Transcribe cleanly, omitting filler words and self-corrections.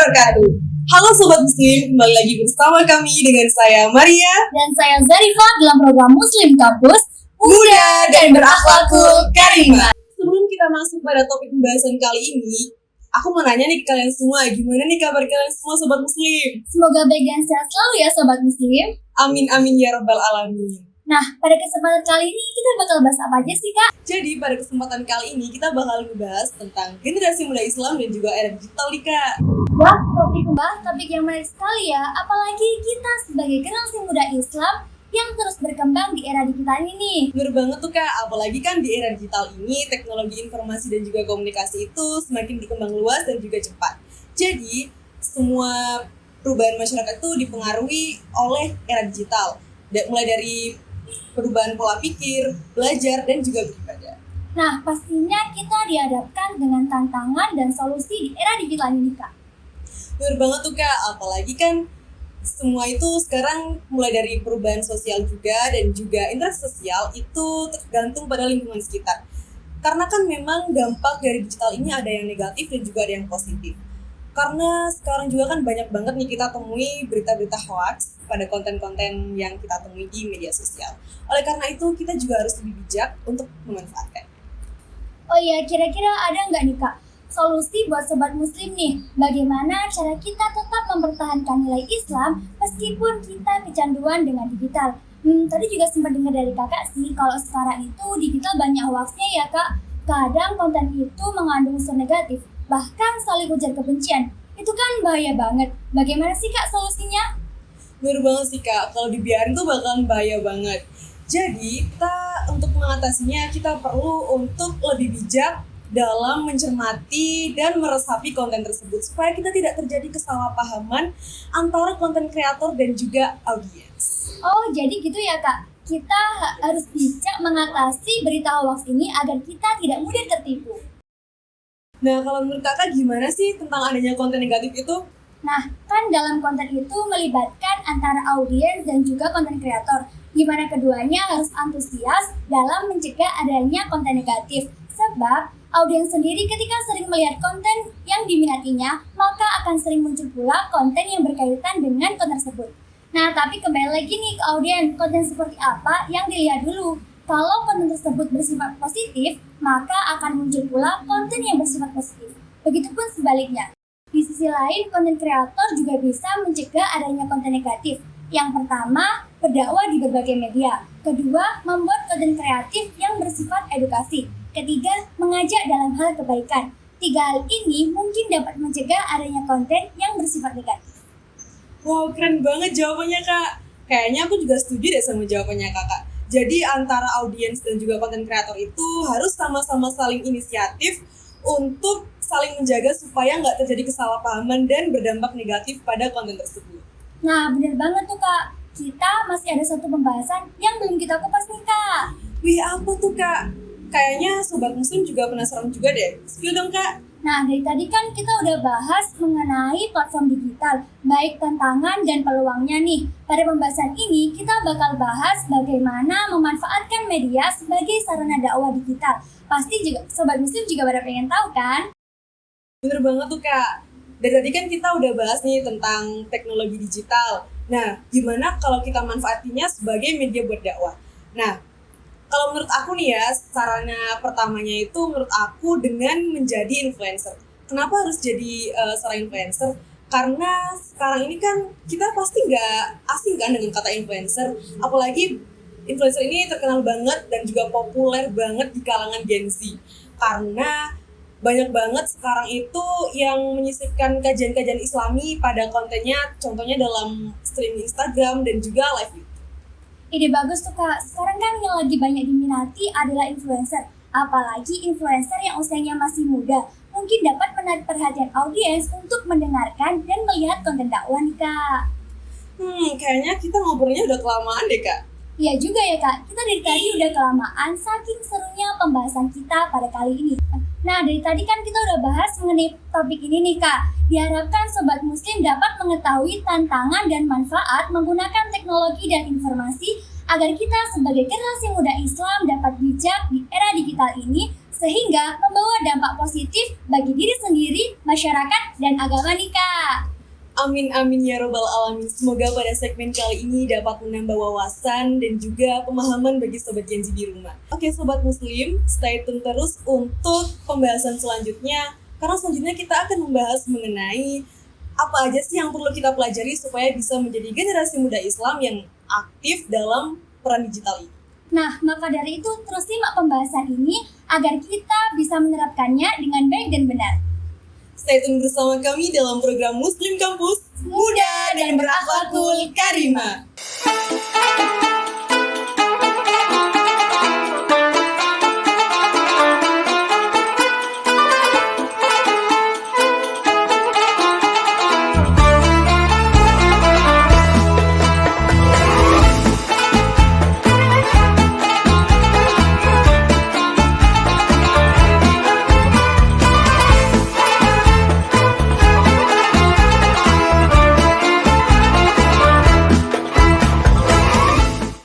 wabarakatuh. Halo Sobat Muslim, kembali lagi bersama kami dengan saya Maria dan saya Zarifah dalam program Muslim Kampus Muda dan Berakhlakul Karimah. Sebelum kita masuk pada topik pembahasan kali ini, aku mau nanya nih ke kalian semua, gimana nih kabar kalian semua Sobat Muslim? Semoga baik dan sehat selalu ya Sobat Muslim. Amin amin ya rabbal alamin. Nah, pada kesempatan kali ini kita bakal bahas apa aja sih Kak? Jadi pada kesempatan kali ini kita bakal ngebahas tentang generasi muda Islam dan juga era digital nih Kak. Wah, topik yang menarik sekali ya. Apalagi kita sebagai generasi muda Islam yang terus berkembang di era digital ini. Bener banget tuh Kak, apalagi kan di era digital ini teknologi informasi dan juga komunikasi itu semakin berkembang luas dan juga cepat. Jadi semua perubahan masyarakat itu dipengaruhi oleh era digital. Mulai dari perubahan pola pikir, belajar, dan juga beribadah. Nah, pastinya kita dihadapkan dengan tantangan dan solusi di era digital ini Kak. Bener banget tuh Kak, apalagi kan semua itu sekarang mulai dari perubahan sosial juga dan juga interaksi sosial itu tergantung pada lingkungan sekitar. Karena kan memang dampak dari digital ini ada yang negatif dan juga ada yang positif. Karena sekarang juga kan banyak banget nih kita temui berita-berita hoax pada konten-konten yang kita temui di media sosial. Oleh karena itu kita juga harus lebih bijak untuk memanfaatkan. Oh iya, kira-kira ada nggak nih Kak solusi buat Sobat Muslim nih? Bagaimana cara kita tetap mempertahankan nilai Islam meskipun kita kecanduan dengan digital? Tadi juga sempat dengar dari kakak sih, kalau sekarang itu digital banyak hoaxnya ya Kak. Kadang konten itu mengandung unsur negatif, bahkan saling ujar kebencian. Itu kan bahaya banget. Bagaimana sih Kak solusinya? Bener banget sih Kak, kalau dibiarin tuh bakalan bahaya banget. Jadi kita untuk mengatasinya kita perlu untuk lebih bijak dalam mencermati dan meresapi konten tersebut supaya kita tidak terjadi kesalahpahaman antara konten kreator dan juga audiens. Oh, jadi gitu ya Kak. Kita harus bijak mengatasi berita hoax ini agar kita tidak mudah tertipu. Nah, kalau menurut kakak gimana sih tentang adanya konten negatif itu? Nah, kan dalam konten itu melibatkan antara audiens dan juga konten kreator, di mana keduanya harus antusias dalam mencegah adanya konten negatif. Sebab audiens sendiri ketika sering melihat konten yang diminatinya, maka akan sering muncul pula konten yang berkaitan dengan konten tersebut. Nah, tapi kembali lagi nih ke audiens, konten seperti apa yang dilihat dulu. Kalau konten tersebut bersifat positif, maka akan muncul pula konten yang bersifat positif. Begitupun sebaliknya. Di sisi lain, konten kreator juga bisa mencegah adanya konten negatif. Yang pertama, berdakwah di berbagai media. Kedua, membuat konten kreatif yang bersifat edukasi. Ketiga, mengajak dalam hal kebaikan. Tiga hal ini mungkin dapat mencegah adanya konten yang bersifat negatif. Wow, keren banget jawabannya Kak. Kayaknya aku juga setuju deh sama jawabannya Kakak. Jadi antara audiens dan juga konten kreator itu harus sama-sama saling inisiatif untuk saling menjaga supaya nggak terjadi kesalahpahaman dan berdampak negatif pada konten tersebut. Nah, bener banget tuh Kak. Kita masih ada satu pembahasan yang belum kita kupas nih Kak. Wih, apa tuh Kak? Kayaknya Sobat Muslim juga penasaran juga deh. Spill dong Kak. Nah, dari tadi kan kita udah bahas mengenai platform digital, baik tantangan dan peluangnya nih. Pada pembahasan ini, kita bakal bahas bagaimana memanfaatkan media sebagai sarana dakwah digital. Pasti juga Sobat Muslim juga pada pengen tahu kan? Bener banget tuh Kak. Dari tadi kan kita udah bahas nih tentang teknologi digital. Nah, gimana kalau kita manfaatinya sebagai media buat dakwah? Nah, kalau menurut aku nih ya, sarana pertamanya itu menurut aku dengan menjadi influencer. Kenapa harus jadi seorang influencer? Karena sekarang ini kan kita pasti nggak asing kan dengan kata influencer. Apalagi influencer ini terkenal banget dan juga populer banget di kalangan Gen Z. Karena banyak banget sekarang itu yang menyisipkan kajian-kajian Islami pada kontennya, contohnya dalam streaming Instagram dan juga live YouTube. Ide bagus tuh Kak. Sekarang kan yang lagi banyak diminati adalah influencer. Apalagi influencer yang usianya masih muda. Mungkin dapat menarik perhatian audiens untuk mendengarkan dan melihat konten dakwah nih Kak. Kayaknya kita ngobrolnya udah kelamaan deh Kak. Iya juga ya Kak, kita dari tadi udah kelamaan saking serunya pembahasan kita pada kali ini. Nah, dari tadi kan kita udah bahas mengenai topik ini nih Kak. Diharapkan Sobat Muslim dapat mengetahui tantangan dan manfaat menggunakan teknologi dan informasi agar kita sebagai generasi muda Islam dapat bijak di era digital ini sehingga membawa dampak positif bagi diri sendiri, masyarakat, dan agama nih Kak. Amin amin ya robbal alamin. Semoga pada segmen kali ini dapat menambah wawasan dan juga pemahaman bagi sobat Gen Z di rumah. Oke sobat muslim, stay tune terus untuk pembahasan selanjutnya karena selanjutnya kita akan membahas mengenai apa aja sih yang perlu kita pelajari supaya bisa menjadi generasi muda Islam yang aktif dalam peran digital ini. Nah, maka dari itu terus simak pembahasan ini agar kita bisa menerapkannya dengan baik dan benar. Stay tune bersama kami dalam program Muslim Kampus Muda dan Berakhlakul Karimah.